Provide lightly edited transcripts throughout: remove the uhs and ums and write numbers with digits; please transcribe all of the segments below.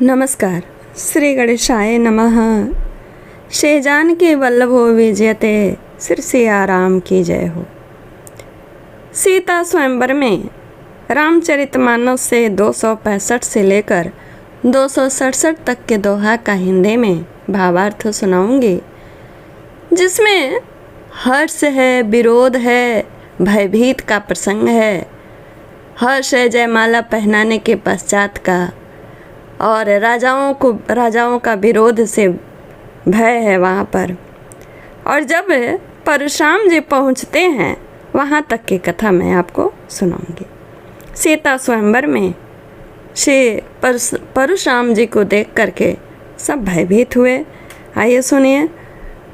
नमस्कार। श्री गणेशाय नमः। श्री जानकी वल्लभो विजयते, श्री सिया राम की जय हो। सीता स्वयंवर में रामचरितमानस से 265 से लेकर 267 तक के दोहा का हिंदी में भावार्थ सुनाऊंगी, जिसमें हर्ष है, विरोध है, भयभीत का प्रसंग है। हर्ष है जयमाला पहनाने के पश्चात का, और राजाओं का विरोध से भय है वहाँ पर। और जब परशुराम जी पहुँचते हैं वहाँ तक की कथा मैं आपको सुनाऊंगी। सीता स्वयंवर में श्री परशुराम जी को देख करके सब भयभीत हुए। आइए सुनिए।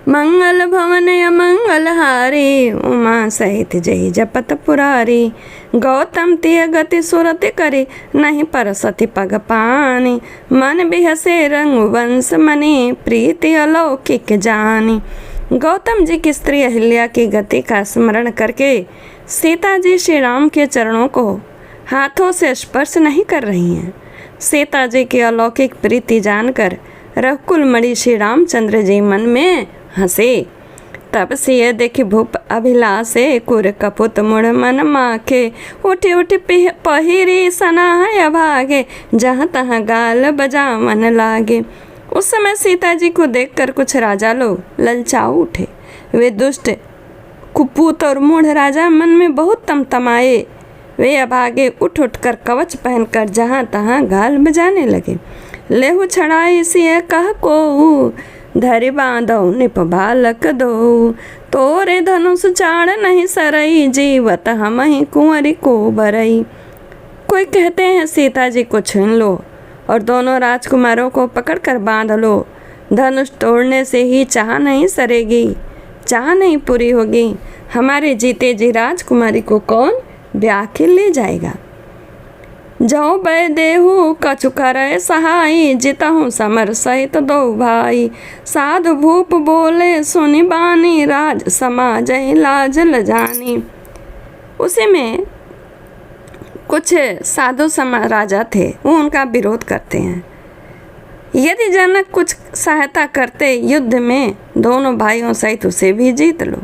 मंगल भवन अमंगल हारी, उमा सहित जय जपत पुरारी। गौतम तिय गति सुरति करी, नहीं परसति पग पानी। मन बिहसे रंगवंश मनी, प्रीति अलौकिक जानी। गौतम जी की स्त्री अहिल्या की गति का स्मरण करके सीता जी श्री राम के चरणों को हाथों से स्पर्श नहीं कर रही हैं। सीता जी की अलौकिक प्रीति जानकर रघुकुल मणि श्री रामचंद्र जी मन में हंसे। तब सिय देखी भूप अभिलाषे, कुर कपुत मुड़ मन माखे। उठी उठी पहिरी सनाह भागे, जहाँ तहाँ गाल बजा मन लागे। उस समय सीता जी को देखकर कुछ राजा लोग ललचा उठे। वे दुष्ट कुपूत और मूढ़ राजा मन में बहुत तमतमाए। वे अभागे उठ कर कवच पहनकर जहाँ तहाँ गाल बजाने लगे। लेहु छड़ाई सिय कह को, धरि बांधो निप बालक दो। तोरे धनुष चाड़ नहीं सरई, जीवत हमहि कुंवरी को बरई। कोई कहते हैं सीता जी को छीन लो और दोनों राजकुमारों को पकड़कर बांध लो। धनुष तोड़ने से ही चाह नहीं सरेगी, चाह नहीं पूरी होगी। हमारे जीते जी राजकुमारी को कौन ब्याह के ले जाएगा। जो बै देहु कछु करे सहाई, जितहु समर सहित दो भाई। साधु भूप बोले सुनि बानी, राज समाज लाज लजानी। उसी में कुछ साधु राजा थे, वो उनका विरोध करते हैं। यदि जनक कुछ सहायता करते युद्ध में, दोनों भाइयों सहित उसे भी जीत लो।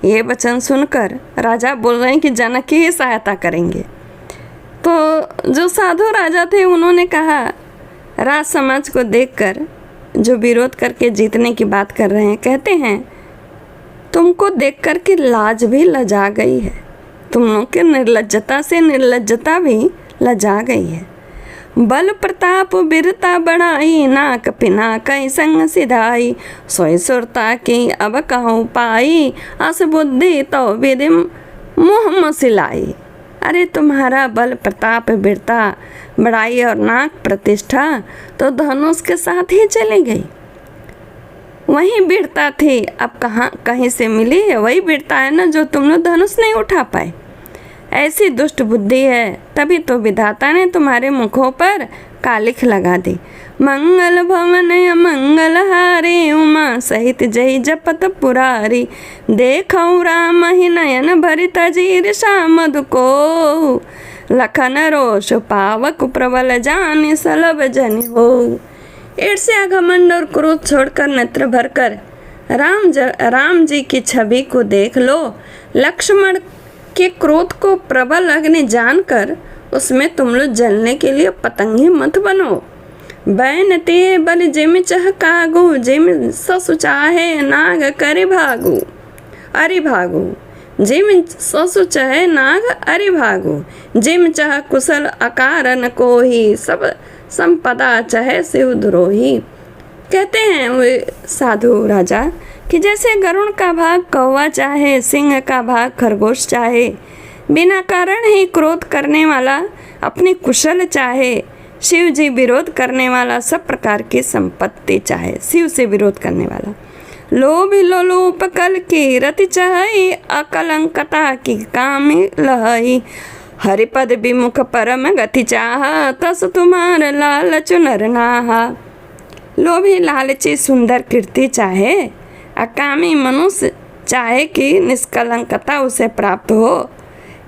ये वचन सुनकर राजा बोल रहे हैं कि जनक की ही सहायता करेंगे। तो जो साधु राजा थे उन्होंने कहा, राज समाज को देखकर जो विरोध करके जीतने की बात कर रहे हैं, कहते हैं तुमको देखकर कि लाज भी लजा गई है। तुम लोग के निर्लज्जता से निर्लज्जता भी लजा गई है। बल प्रताप वीरता बढ़ाई, नाक पिना कई संग सिधाई। सोई सुरता की अब कहूँ पाई, अस बुद्धि तो विधि मुँह मसिलाई। अरे तुम्हारा बल प्रताप वीरता बड़ाई और नाक प्रतिष्ठा तो धनुष के साथ ही चली गई। वही वीरता थी, अब कहीं से मिली है। वही वीरता है ना जो तुम लोग धनुष नहीं उठा पाए। ऐसी दुष्ट बुद्धि है, तभी तो विधाता ने तुम्हारे मुखों पर कालिख लगा दी। मंगल भवन अमंगल हारी, उमा सहित जय जपत पुरारी। देखौ राम ही नयन भरित जीर मधु को। लखन रोष पावक प्रबल जानि सलभ जनि हो। ईर्ष्या घमंड और क्रोध छोड़कर नेत्र भरकर राम जी की छवि को देख लो। लक्ष्मण के क्रोध को प्रबल अग्नि जानकर उसमें तुम लोग जलने के लिए पतंगी मत बनो। बैन ते बल जिम चह कागू, जिम ससु चाहे नाग करे भागू। अरे भागू जिम ससु चाहे नाग अरे भागू। जिम चाह कुशल अकारन को ही, सब संपदा चाहे शिव द्रोही। कहते हैं वे साधु राजा कि जैसे गरुड़ का भाग कौवा चाहे, सिंह का भाग खरगोश चाहे, बिना कारण ही क्रोध करने वाला अपनी कुशल चाहे, शिव जी विरोध करने वाला सब प्रकार की संपत्ति चाहे। शिव से विरोध करने वाला लोभ लोलूप कल की रति चाहे, अकलंकता की कामी लहई। हरिपद विमुख परम गति चाह, तस तुम्हार लालच नर नाहा। लोभी लालची सुंदर कीर्ति चाहे, अकामी मनुष्य चाहे कि निष्कलंकता उसे प्राप्त हो,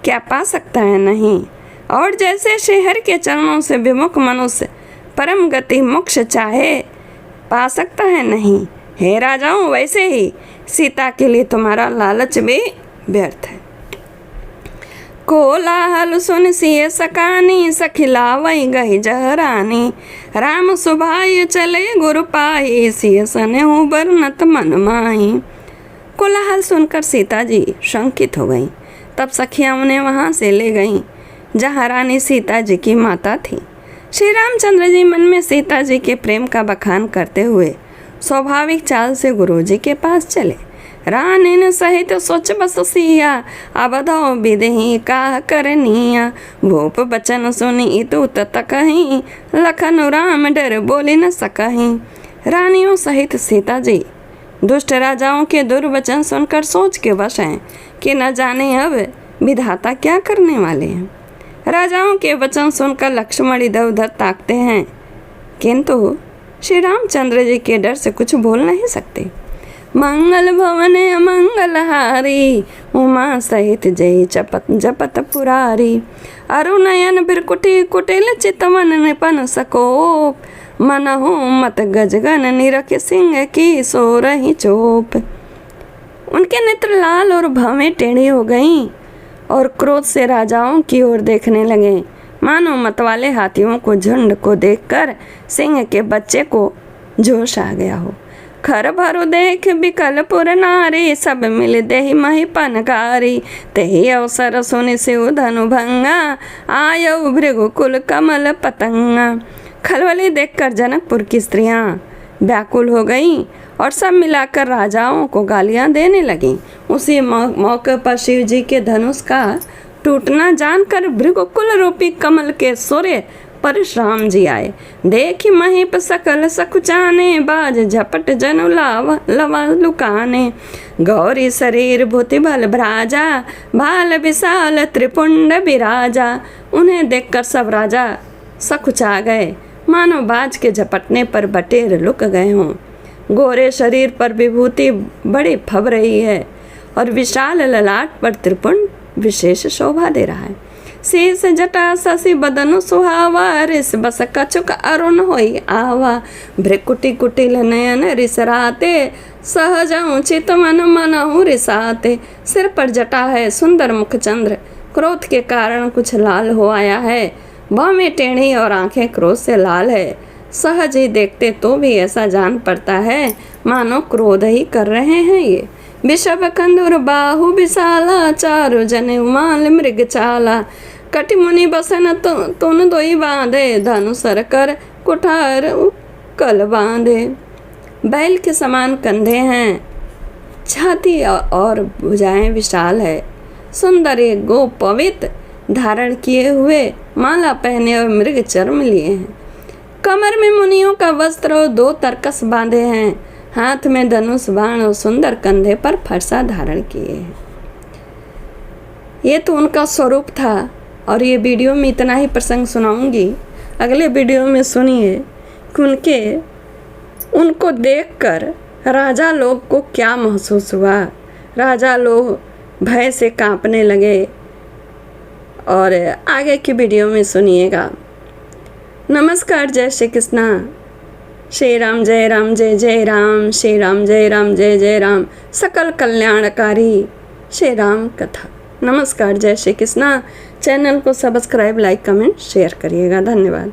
क्या पा सकता है? नहीं। और जैसे शहर के चरणों से विमुख मनुष्य परम गति मोक्ष चाहे पा सकता है नहीं। हे राजाओं, वैसे ही सीता के लिए तुम्हारा लालच भी व्यर्थ है। कोलाहल सुन सिय सकानी, सखिलावई गई जहरानी। राम सुभाय चले गुरु पाई, सिय सनेहु बरनत मन माही। कोलाहल सुनकर सीता जी शंकित हो गईं। तब सखियां उन्हें वहाँ से ले गईं जहाँ रानी सीता जी की माता थी। श्री रामचंद्र जी मन में सीता जी के प्रेम का बखान करते हुए स्वाभाविक चाल से गुरु जी के पास चले। रानिन सहित सोच बस सिया, अबधो विदेही का करनिया। भूप बचन सुनी तू तत कहीं, लखन राम डर बोले न सकहीं। रानियों सहित सीता जी दुष्ट राजाओं के दुर्वचन सुनकर सोच के वश हैं कि न जाने अब विधाता क्या करने वाले हैं। राजाओं के वचन सुनकर लक्ष्मण इधर उधर ताकते हैं, किंतु श्री रामचंद्र जी के डर से कुछ बोल नहीं सकते। मंगल भवन अमंगलहारी, उमा सहित जय चपत जपत पुरारी। अरुणयन बिरकुटी कुटिल चितवन निपन सकोप, मनहु मत गजगन निरख सिंह की सो रही चोप। उनके नेत्र लाल और भवें टेढ़ी हो गईं और क्रोध से राजाओं की ओर देखने लगे, मानो मतवाले हाथियों को झुंड को देखकर सिंह के बच्चे को जोश आ गया हो। खर भरु देख बिकल पुर नारी, सब मिल देहि मही पनकारी। तेहि अवसर सुनि सिउ धनु भंगा, आयउ भृगुकुल कमल पतंगा। खलबली देखकर जनकपुर की स्त्रियां व्याकुल हो गईं और सब मिलाकर राजाओं को गालियां देने लगीं। उसी मौके पर शिव जी के धनुष का टूटना जानकर भृगुकुल रूपी कमल के सूर्य परशुराम जी आए। देखी महीप सकल सकुचाने, बाज झपट जनु लवा लुकाने। गौरी शरीर भूति बल भ्राजा, भाल विशाल त्रिपुंड विराजा। उन्हें देखकर सब राजा सकुचा गए, मानो बाज के झपटने पर बटेर लुक गए हों। गोरे शरीर पर विभूति बड़ी फब रही है और विशाल ललाट पर त्रिपुंड विशेष शोभा दे रहा है। शीस जटा शशि बदन सुहावा, रिस बस कछुक अरुण होई आवा। भ्रिकुटी कुटिल नयन रिसराते, सहज चित मन मनहु रिसाते। सिर पर जटा है, सुंदर मुख चंद्र क्रोध के कारण कुछ लाल हो आया है। बाहें टेढ़ी और आंखें क्रोध से लाल है। सहज ही देखते तो भी ऐसा जान पड़ता है मानो क्रोध ही कर रहे हैं ये। विषभ कंदुर बाहु विशाला, चारु जने उमाल मृग चाला। कटि मुनि बसन तुन दोई बांधे, धनु सर कर कुठार कल बांधे। बैल के समान कंधे हैं, छाती और भुजाएं विशाल है। सुंदर एक गो पवित्र धारण किए हुए, माला पहने और मृग चर्म लिए हैं। कमर में मुनियों का वस्त्र और 2 तरकस बांधे हैं। हाथ में धनुष बाण और सुंदर कंधे पर फरसा धारण किए हैं। ये तो उनका स्वरूप था और ये वीडियो में इतना ही प्रसंग सुनाऊंगी। अगले वीडियो में सुनिए कि उनको देखकर राजा लोग को क्या महसूस हुआ। राजा लोग भय से कांपने लगे और आगे की वीडियो में सुनिएगा। नमस्कार, जय श्री कृष्णा। श्री राम जय राम जय जय राम, श्री राम जय राम जय जय राम, सकल कल्याणकारी श्री राम कथा। नमस्कार, जय श्री कृष्णा। चैनल को सब्सक्राइब, लाइक, कमेंट, शेयर करिएगा। धन्यवाद।